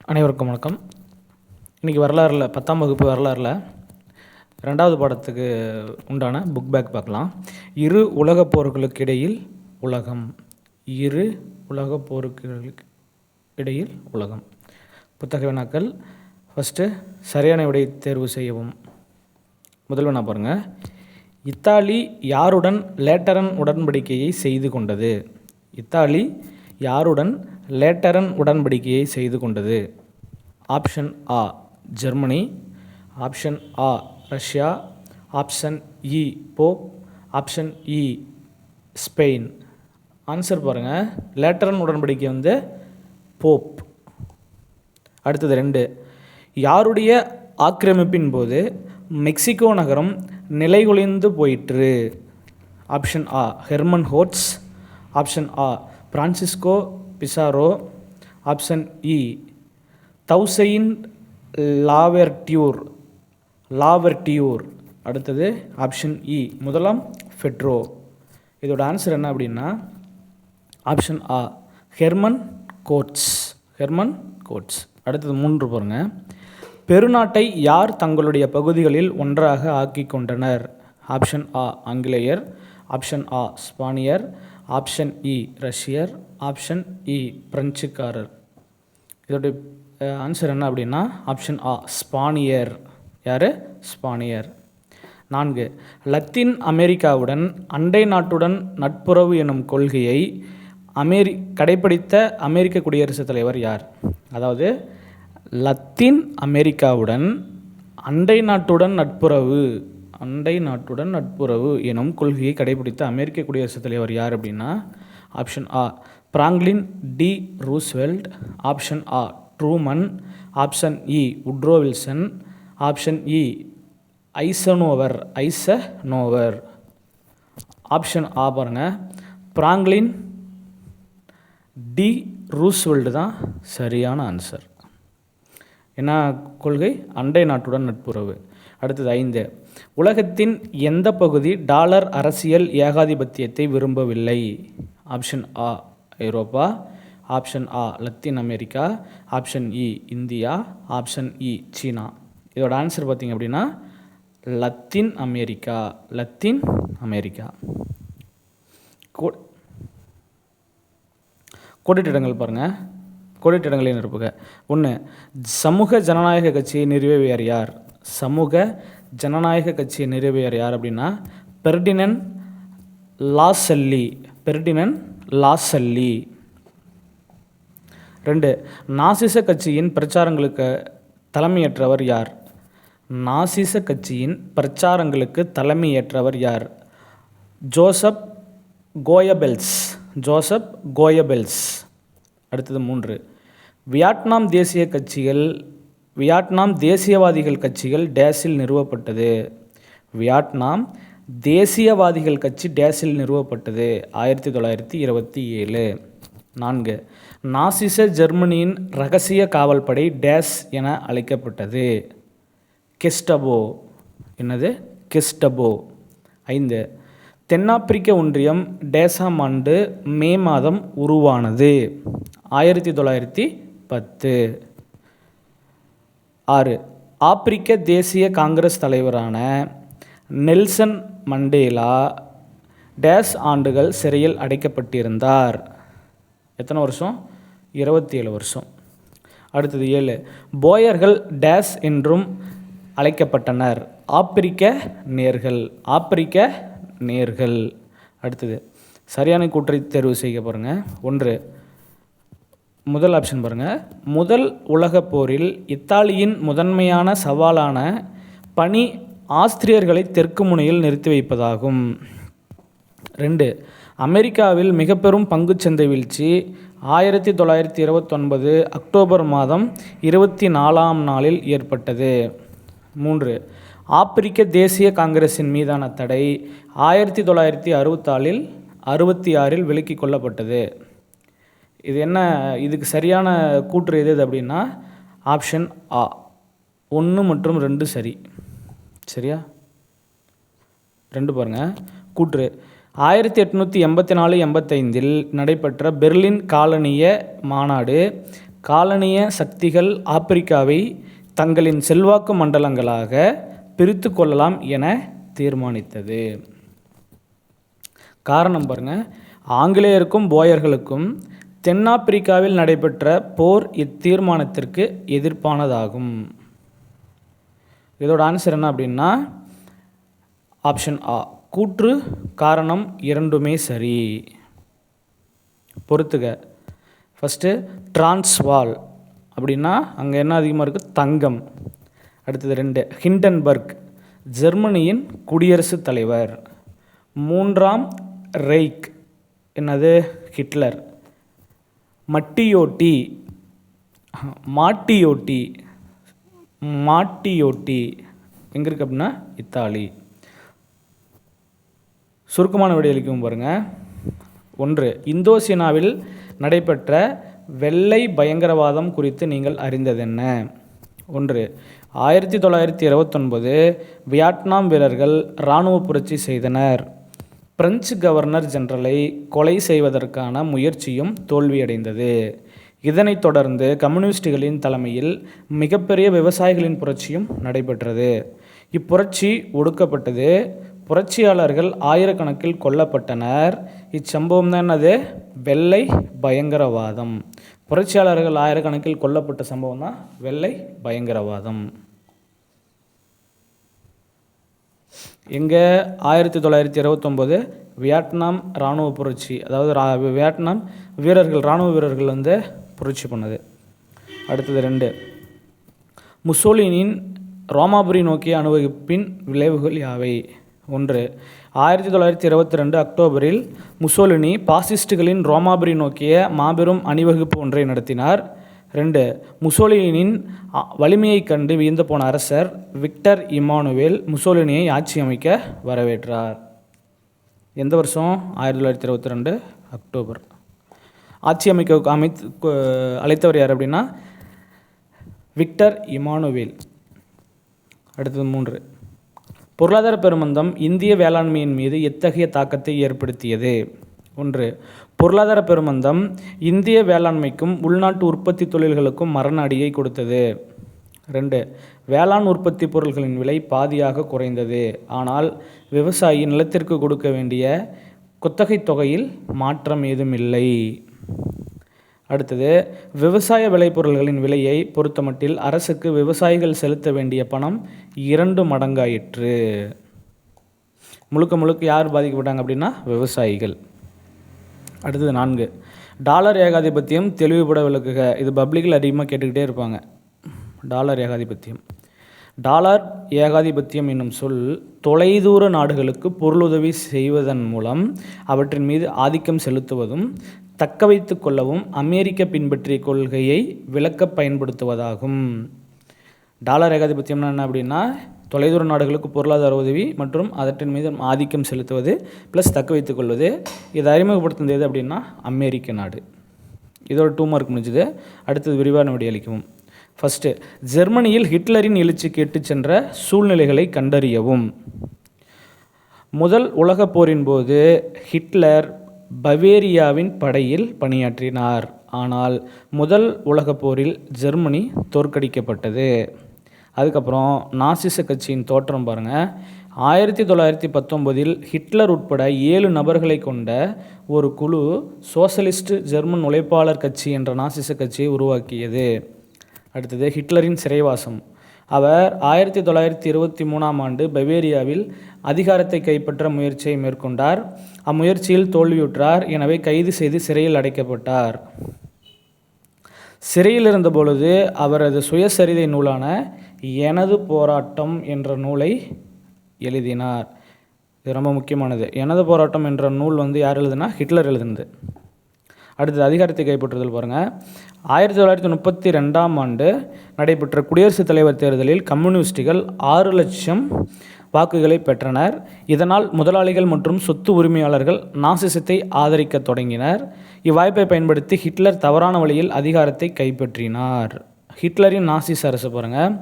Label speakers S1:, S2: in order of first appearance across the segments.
S1: அனைவருக்கும் வணக்கம். இன்றைக்கி வரலாறில் 10ஆம் வகுப்பு வரலாறில் 2வது பாடத்துக்கு உண்டான புக் பேக் பார்க்கலாம். இரு உலகப் போர்களுக்கு இடையில் உலகம். இரு உலகப் போருக்கு இடையில் உலகம். புத்தக வினாக்கள். ஃபஸ்ட்டு சரியான விடை தேர்வு செய்யவும். முதல் வினா பாருங்கள். இத்தாலி யாருடன் லேட்டரன் உடன்படிக்கையை செய்து கொண்டது? இத்தாலி யாருடன் லேட்டரன் உடன்படிக்கையை செய்து கொண்டது? ஆப்ஷன் ஆ ஜெர்மனி, ஆப்ஷன் ஆ ரஷ்யா, ஆப்ஷன் இ போப், ஆப்ஷன் இ ஸ்பெயின். ஆன்சர் பாருங்கள். லேட்டரன் உடன்படிக்கை போப். அடுத்தது 2. யாருடைய ஆக்கிரமிப்பின் போது மெக்சிகோ நகரம் நிலைகுலைந்து போயிற்று? ஆப்ஷன் ஆ ஹெர்மன் ஹோட்ஸ், ஆப்ஷன் ஆ பிரான்சிஸ்கோ பிசாரோ, ஆப்ஷன் இ தௌசைன் லாவெர்டியூர். அடுத்தது ஆப்ஷன் இ முதலாம் ஃபெட்ரோ. இதோட ஆன்சர் என்ன அப்படின்னா ஆப்ஷன் ஆ ஹெர்மன் கோட்ஸ். அடுத்தது 3 பாருங்க. பெருநாட்டை யார் தங்களுடைய பகுதிகளில் ஒன்றாக ஆக்கி கொண்டனர்? ஆப்ஷன் ஆ ஆங்கிலேயர், ஆப்ஷன் ஆ ஸ்பானியர், ஆப்ஷன் இ ரஷ்யர், ஆப்ஷன் இ பிரெஞ்சுக்காரர். இதோடைய ஆன்சர் என்ன அப்படின்னா ஆப்ஷன் ஆ ஸ்பானியர். யார்? ஸ்பானியர். 4. லத்தீன் அமெரிக்காவுடன் அண்டை நாட்டுடன் நட்புறவு எனும் கொள்கையை கடைப்பிடித்த அமெரிக்க குடியரசுத் தலைவர் யார்? அதாவது லத்தீன் அமெரிக்காவுடன் அண்டை நாட்டுடன் நட்புறவு எனும் கொள்கையை கடைபிடித்த அமெரிக்க குடியரசுத் தலைவர் யார் அப்படின்னா ஆப்ஷன் ஆ பிராங்க்ளின் டி ரூஸ்வெல்ட், ஆப்ஷன் ஆ ட்ரூமன், ஆப்ஷன் இ உட்ரோ வில்சன், ஆப்ஷன் இ ஐசனோவர். ஆப்ஷன் ஆ பாருங்கள். பிராங்க்ளின் டி ரூஸ்வெல்ட் தான் சரியான ஆன்சர். என்ன கொள்கை? அண்டை நாட்டுடன் நட்புறவு. அடுத்தது 5. உலகத்தின் எந்த பகுதி டாலர் அரசியல் ஏகாதிபத்தியத்தை விரும்பவில்லை? ஆப்ஷன் ஆ ஐரோப்பா, ஆப்ஷன் ஆ லத்தீன் அமெரிக்கா, ஆப்ஷன் இ இந்தியா, ஆப்ஷன் இ சீனா. இதோட ஆன்சர் பார்த்திங்க அப்படின்னா லத்தீன் அமெரிக்கா. கோடிட்டிடங்கள் பாருங்கள். கோடிட்டிடங்களை நிரப்புக. 1. சமூக ஜனநாயக கட்சியை நிறுவியவர் யார்? சமூக ஜனநாயக கட்சியை நிறுவியவர் யார் அப்படின்னா பெர்டினன் லாசல்லி. 2. நாசிச கட்சியின் பிரச்சாரங்களுக்கு தலைமையேற்றவர் யார்? நாசிச கட்சியின் பிரச்சாரங்களுக்கு தலைமையேற்றவர் யார்? Joseph Goebbels. அடுத்தது 3. வியட்நாம் தேசியவாதிகள் கட்சிகள் டேஸில் நிறுவப்பட்டது? வியட்நாம் தேசியவாதிகள் கட்சி டேஸில் நிறுவப்பட்டது? 1927. 4. நாசிச ஜெர்மனியின் இரகசிய காவல்படை டேஸ் என அழைக்கப்பட்டது? கெஸ்டபோ. என்னது? கெஸ்டபோ. 5. தென்னாப்பிரிக்க ஒன்றியம் டேஸாம் ஆண்டு மே மாதம் உருவானது? 1910. 6. ஆப்பிரிக்க தேசிய காங்கிரஸ் தலைவரான நெல்சன் மண்டேலா டேஸ் ஆண்டுகள் சிறையில் அடைக்கப்பட்டிருந்தார்? எத்தனை வருஷம்? 27 வருஷம். அடுத்தது 7. போயர்கள் டேஸ் என்றும் அழைக்கப்பட்டனர்? ஆப்பிரிக்க நேர்கள். அடுத்தது சரியான கூற்றை தேர்வு செய்ய பாருங்கள். 1. முதல் ஆப்ஷன் பாருங்கள். முதல் உலகப் போரில் இத்தாலியின் முதன்மையான சவாலான பணி ஆஸ்திரியர்களை தெற்கு முனையில் நிறுத்தி வைப்பதாகும். 2. அமெரிக்காவில் மிக பெரும் பங்குச்சந்தை வீழ்ச்சி 1929 அக்டோபர் மாதம் 24ஆம் நாளில் ஏற்பட்டது. 3. ஆப்பிரிக்க தேசிய காங்கிரஸின் மீதான தடை 1966 விலக்கிக் கொள்ளப்பட்டது. இது என்ன? இதுக்கு சரியான கூற்று எது அப்படின்னா ஆப்ஷன் ஆ 1 மற்றும் 2 சரியா? 2 பாருங்கள். கூற்று 1884-85 நடைபெற்ற பெர்லின் காலனிய மாநாடு காலனிய சக்திகள் ஆப்பிரிக்காவை தங்களின் செல்வாக்கு மண்டலங்களாக பிரித்து கொள்ளலாம் என தீர்மானித்தது. காரணம் பாருங்க, ஆங்கிலேயருக்கும் போயர்களுக்கும் தென்னாப்பிரிக்காவில் நடைபெற்ற போர் இத்தீர்மானத்திற்கு எதிர்ப்பானதாகும். இதோட ஆன்சர் என்ன அப்படின்னா ஆப்ஷன் ஆ, கூற்று காரணம் இரண்டுமே சரி. பொறுத்துக. ஃபஸ்ட்டு டிரான்ஸ்வால் அப்படின்னா அங்கே என்ன அதிகமாக இருக்குது? தங்கம். அடுத்தது 2 ஹிண்டன்பர்க், ஜெர்மனியின் குடியரசுத் தலைவர். 3ஆம் ரெய்க், என்னது? ஹிட்லர். மாட்டியோட்டி எங்கே இருக்குது அப்படின்னா இத்தாலி. சுருக்கமான விடையளிக்கவும் பாருங்கள். 1. இந்தோசீனாவில் நடைபெற்ற வெள்ளை பயங்கரவாதம் குறித்து நீங்கள் அறிந்ததென்ன? 1. 1929 வியட்நாம் வீரர்கள் இராணுவ புரட்சி செய்தனர். பிரெஞ்சு கவர்னர் ஜெனரலை கொலை செய்வதற்கான முயற்சியும் தோல்வியடைந்தது. இதனைத் தொடர்ந்து கம்யூனிஸ்டுகளின் தலைமையில் மிகப்பெரிய விவசாயிகளின் புரட்சியும் நடைபெற்றது. இப்புரட்சி ஒடுக்கப்பட்டது. புரட்சியாளர்கள் ஆயிரக்கணக்கில் கொல்லப்பட்டனர். இச்சம்பவம் தான் என்னது? வெள்ளை பயங்கரவாதம். புரட்சியாளர்கள் ஆயிரக்கணக்கில் கொல்லப்பட்ட சம்பவம் தான் வெள்ளை பயங்கரவாதம். எங்கே? 1929 வியட்நாம் இராணுவ புரட்சி, அதாவது வியட்நாம் இராணுவ வீரர்கள் வந்து புரட்சி பண்ணது. அடுத்தது 2. முசோலினியின் ரோமாபுரி நோக்கிய அணிவகுப்பின் விளைவுகள் யாவை? 1. 1922 அக்டோபரில் முசோலினி பாசிஸ்டுகளின் ரோமாபுரி நோக்கிய மாபெரும் அணிவகுப்பு ஒன்றை நடத்தினார். 2. முசோலினியின் வலிமையை கண்டு வியந்து போன அரசர் விக்டர் இமானுவேல் முசோலினியை ஆட்சி அமைக்க வரவேற்றார். எந்த வருஷம்? 1922 அக்டோபர். ஆட்சி அமைக்க அழைத்தவர் யார் அப்படின்னா விக்டர் இமானுவேல். அடுத்தது 3. பொருளாதார பெருமந்தம் இந்திய வேளாண்மையின் மீது எத்தகைய தாக்கத்தை ஏற்படுத்தியது? 1. பொருளாதார பெருமந்தம் இந்திய வேளாண்மைக்கும் உள்நாட்டு உற்பத்தி தொழில்களுக்கும் மரண அடியை கொடுத்தது. 2. வேளாண் உற்பத்தி பொருட்களின் விலை பாதியாக குறைந்தது. ஆனால் விவசாயி நிலத்திற்கு கொடுக்க வேண்டிய குத்தகை தொகையில் மாற்றம் ஏதுமில்லை. அடுத்தது, விவசாய விளைபொருள்களின் விலையை பொறுத்தமட்டில் அரசுக்கு விவசாயிகள் செலுத்த வேண்டிய பணம் 2 மடங்காயிற்று. முழுக்க யார் பாதிக்கப்பட்டாங்க அப்படின்னா விவசாயிகள். அடுத்தது 4. டாலர் ஏகாதிபத்தியம் தெளிவுபட விளக்குக. இது பப்ளிக்கில் அதிகமாக கேட்டுக்கிட்டே இருப்பாங்க. டாலர் ஏகாதிபத்தியம். டாலர் ஏகாதிபத்தியம் என்னும் சொல் தொலைதூர நாடுகளுக்கு பொருளுதவி செய்வதன் மூலம் அவற்றின் மீது ஆதிக்கம் செலுத்துவதும் தக்க வைத்து கொள்ளவும் அமெரிக்க பின்பற்றிய கொள்கையை விளக்க பயன்படுத்துவதாகும். டாலர் ஏகாதிபத்தியம்னா என்ன அப்படின்னா தொலைதூர நாடுகளுக்கு பொருளாதார உதவி மற்றும் அவற்றின் மீது ஆதிக்கம் செலுத்துவது ப்ளஸ் தக்க வைத்து கொள்வது. இதை அறிமுகப்படுத்துனது அப்படின்னா அமெரிக்க நாடு. இதோட 2 மார்க் முடிஞ்சுது. அடுத்தது விரிவான விடையளிக்கவும். ஃபஸ்ட்டு, ஜெர்மனியில் ஹிட்லரின் எழுச்சி கேட்டு சென்ற சூழ்நிலைகளை கண்டறியவும். முதல் உலகப் போரின் போது ஹிட்லர் பவேரியாவின் படையில் பணியாற்றினார். ஆனால் முதல் உலகப் போரில் ஜெர்மனி தோற்கடிக்கப்பட்டது. அதுக்கப்புறம் நாசிச கட்சியின் தோற்றம் பாருங்கள். 1919 ஹிட்லர் உட்பட 7 நபர்களை கொண்ட ஒரு குழு சோசலிஸ்ட் ஜெர்மன் உழைப்பாளர் கட்சி என்ற நாசிச கட்சியை உருவாக்கியது. அடுத்தது, ஹிட்லரின் சிறைவாசம். அவர் 1923ஆம் ஆண்டு பவேரியாவில் அதிகாரத்தை கைப்பற்ற முயற்சியை மேற்கொண்டார். அம்முயற்சியில் தோல்வியுற்றார். எனவே கைது செய்து சிறையில் அடைக்கப்பட்டார். சிறையில் இருந்தபொழுது அவரது சுயசரிதை நூலான எனது போராட்டம் என்ற நூலை எழுதினார். இது ரொம்ப முக்கியமானது. எனது போராட்டம் என்ற நூல் யார் எழுதுனா ஹிட்லர் எழுதுனது. அடுத்தது, அதிகாரத்தை கைப்பற்றுதல் பாருங்கள். 1932ஆம் ஆண்டு நடைபெற்ற குடியரசுத் தலைவர் தேர்தலில் கம்யூனிஸ்டுகள் 6 லட்சம் வாக்குகளை பெற்றனர். இதனால் முதலாளிகள் மற்றும் சொத்து உரிமையாளர்கள் நாசிசத்தை ஆதரிக்க தொடங்கினர். இவ்வாய்ப்பை பயன்படுத்தி ஹிட்லர் தவறான வழியில் அதிகாரத்தை கைப்பற்றினார். ஹிட்லரின் நாசிச அரசு பாருங்கள்.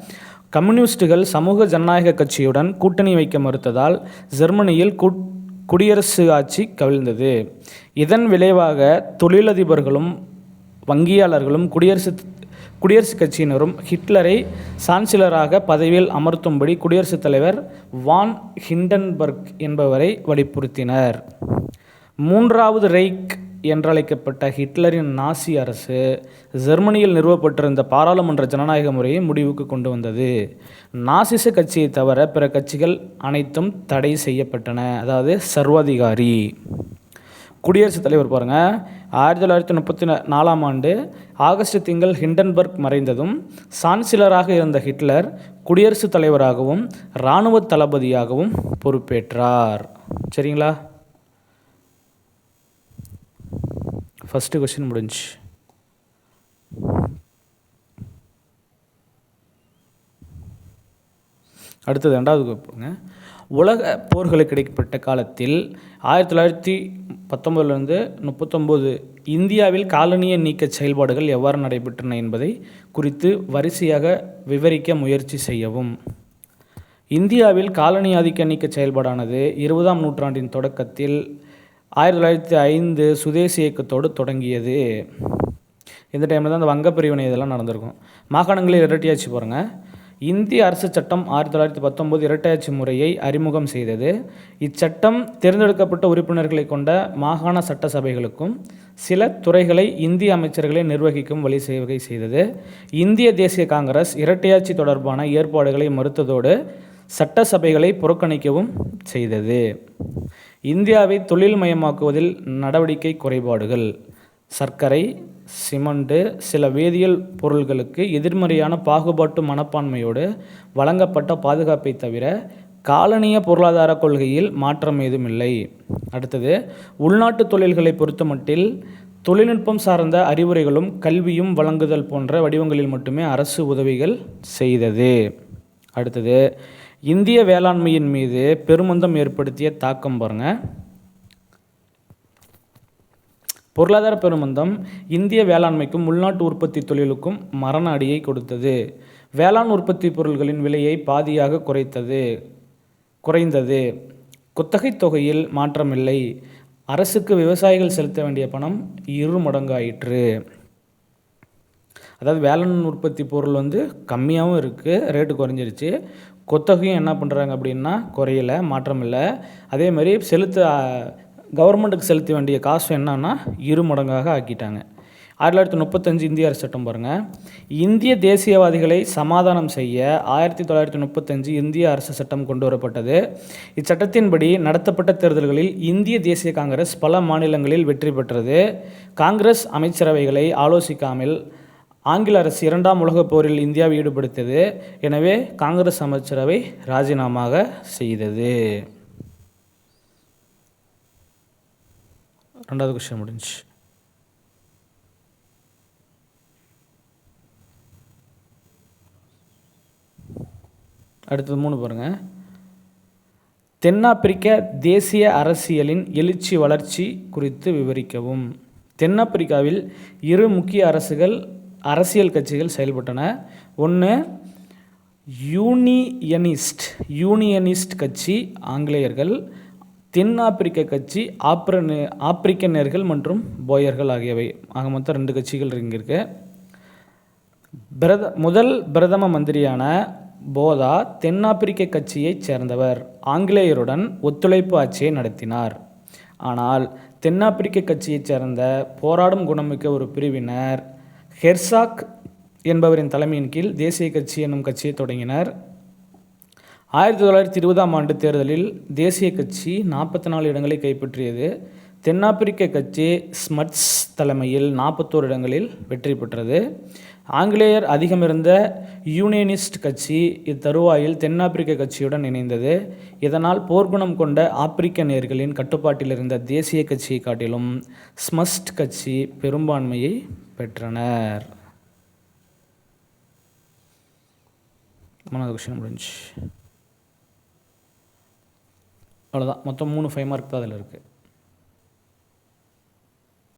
S1: கம்யூனிஸ்டுகள் சமூக ஜனநாயக கட்சியுடன் கூட்டணி வைக்க மறுத்ததால் ஜெர்மனியில் குடியரசு ஆட்சி கவிழ்ந்தது. இதன் விளைவாக தொழிலதிபர்களும் வங்கியாளர்களும் குடியரசுத் குடியரசுக் கட்சியினரும் ஹிட்லரை சான்சிலராக பதவியில் அமர்த்தும்படி குடியரசுத் தலைவர் வான் ஹிண்டன்பர்க் என்பவரை வலியுறுத்தினர். மூன்றாவது ரெய்க் என்றழைக்கப்பட்ட ஹிட்லரின் நாசி அரசு ஜெர்மனியில் நிறுவப்பட்டிருந்த பாராளுமன்ற ஜனநாயக முறையை முடிவுக்கு கொண்டு வந்தது. நாசிச கட்சியை தவிர பிற கட்சிகள் அனைத்தும் தடை செய்யப்பட்டன. அதாவது சர்வாதிகாரி. குடியரசுத் தலைவர் பாருங்கள், 1934ஆம் ஆண்டு ஆகஸ்ட் திங்கள் ஹிண்டன்பர்க் மறைந்ததும் சான்சிலராக இருந்த ஹிட்லர் குடியரசுத் தலைவராகவும் இராணுவ தளபதியாகவும் பொறுப்பேற்றார். சரிங்களா? ஃபஸ்ட்டு கொஸ்டின் முடிஞ்சு. அடுத்தது ரெண்டாவது கேட்போங்க. உலக போர்களுக்கு இடைப்பட்ட காலத்தில் 1919 39 இந்தியாவில் காலனிய நீக்க செயல்பாடுகள் எவ்வாறு நடைபெற்றன என்பதை குறித்து வரிசையாக விவரிக்க முயற்சி செய்யவும். இந்தியாவில் காலனி ஆதிக்க நீக்க செயல்பாடானது 20ஆம் நூற்றாண்டின் தொடக்கத்தில் 1905 சுதேசி இயக்கத்தோடு தொடங்கியது. இந்த டைமில் தான் அந்த வங்க பிரிவினை இதெல்லாம் நடந்திருக்கும். மாகாணங்களில் இரட்டையாட்சி பாருங்கள். இந்திய அரசு சட்டம் 1919 இரட்டையாட்சி முறையை அறிமுகம் செய்தது. இச்சட்டம் தேர்ந்தெடுக்கப்பட்ட உறுப்பினர்களை கொண்ட மாகாண சட்டசபைகளுக்கும் சில துறைகளை இந்திய அமைச்சர்களை நிர்வகிக்கும் வகை செய்தது. இந்திய தேசிய காங்கிரஸ் இரட்டையாட்சி தொடர்பான ஏற்பாடுகளை மறுத்ததோடு சட்டசபைகளை புறக்கணிக்கவும் செய்தது. இந்தியாவை தொழில் மயமாக்குவதில் நடவடிக்கை குறைபாடுகள். சர்க்கரை, சிமெண்ட், சில வேதியியல் பொருள்களுக்கு எதிர்மறையான பாகுபாட்டு மனப்பான்மையோடு வழங்கப்பட்ட பாதுகாப்பை தவிர காலனிய பொருளாதார கொள்கையில் மாற்றம் ஏதுமில்லை. அடுத்தது, உள்நாட்டு தொழில்களை பொறுத்தமட்டில் தொழில்நுட்பம் சார்ந்த அறிவுரைகளும் கல்வியும் வழங்குதல் போன்ற வடிவங்களில் மட்டுமே அரசு உதவிகள் செய்தது. அடுத்தது, இந்திய வேளாண்மையின் மீது பெருமந்தம் ஏற்படுத்திய தாக்கம் பாருங்கள். பொருளாதார பெருமந்தம் இந்திய வேளாண்மைக்கும் உள்நாட்டு உற்பத்தி தொழிலுக்கும் மரண அடியை கொடுத்தது. வேளாண் உற்பத்தி பொருட்களின் விலையை பாதியாக குறைந்தது. குத்தகை தொகையில் மாற்றமில்லை. அரசுக்கு விவசாயிகள் செலுத்த வேண்டிய பணம் 2 மடங்காயிற்று. அதாவது வேளாண் உற்பத்தி பொருள் கம்மியாகவும் இருக்குது, ரேட்டு குறைஞ்சிருச்சு. கொத்தகையும் என்ன பண்ணுறாங்க அப்படின்னா குறையலை, மாற்றம் இல்லை. அதேமாதிரி கவர்மெண்ட்டுக்கு செலுத்த வேண்டிய காசு என்னன்னா 2 மடங்காக ஆக்கிட்டாங்க. 1935 இந்திய அரசு சட்டம் பாருங்கள். இந்திய தேசியவாதிகளை சமாதானம் செய்ய 1935 இந்திய அரசு சட்டம் கொண்டு வரப்பட்டது. இச்சட்டத்தின்படி நடத்தப்பட்ட தேர்தல்களில் இந்திய தேசிய காங்கிரஸ் பல மாநிலங்களில் வெற்றி பெற்றது. காங்கிரஸ் அமைச்சரவைகளை ஆலோசிக்காமல் ஆங்கில அரசு 2ஆம் உலகப் போரில் இந்தியாவை ஈடுபடுத்தியது. எனவே காங்கிரஸ் அமைச்சரவை ராஜினாமா செய்தது. ரெண்டாவது கொஸ்டின் முடிஞ்சு. அடுத்தது 3 பாருங்கள். தென்னாப்பிரிக்க தேசிய அரசியலின் எழுச்சி வளர்ச்சி குறித்து விவரிக்கவும். தென்னாப்பிரிக்காவில் 2 முக்கிய அரசியல் கட்சிகள் செயல்பட்டன. ஒன்று யூனியனிஸ்ட் கட்சி ஆங்கிலேயர்கள், தென்னாப்பிரிக்க கட்சி ஆப்பிரிக்கனர்கள் மற்றும் போயர்கள் ஆகியவை. ஆக மொத்தம் 2 கட்சிகள் இங்கே இருக்கு. முதல் பிரதம மந்திரியான போதா தென்னாப்பிரிக்க கட்சியைச் சேர்ந்தவர். ஆங்கிலேயருடன் ஒத்துழைப்பு ஆட்சியை நடத்தினார். ஆனால் தென்னாப்பிரிக்க கட்சியைச் சேர்ந்த போராடும் குணமிக்க ஒரு பிரிவினர் ஹெர்சாக் என்பவரின் தலைமையின் கீழ் தேசிய கட்சி என்னும் கட்சியை தொடங்கினர். 1920ஆம் ஆண்டு தேர்தலில் தேசிய கட்சி 44 இடங்களை கைப்பற்றியது. தென்னாப்பிரிக்க கட்சி ஸ்மட்ஸ் தலைமையில் 41 இடங்களில் வெற்றி பெற்றது. ஆங்கிலேயர் அதிகமிருந்த யூனியனிஸ்ட் கட்சி இத்தருவாயில் தென்னாப்பிரிக்க கட்சியுடன் இணைந்தது. இதனால் போர்க்குணம் கொண்ட ஆப்பிரிக்கனர்களின் கட்டுப்பாட்டில் இருந்த தேசிய கட்சியை காட்டிலும் ஸ்மட்ஸ் கட்சி பெரும்பான்மையை பெற்றனர். 3வது கொஸ்டின் முடிஞ்சு. அவ்வளோதான். மொத்தம் 3 5 மார்க் தான் அதில் இருக்குது.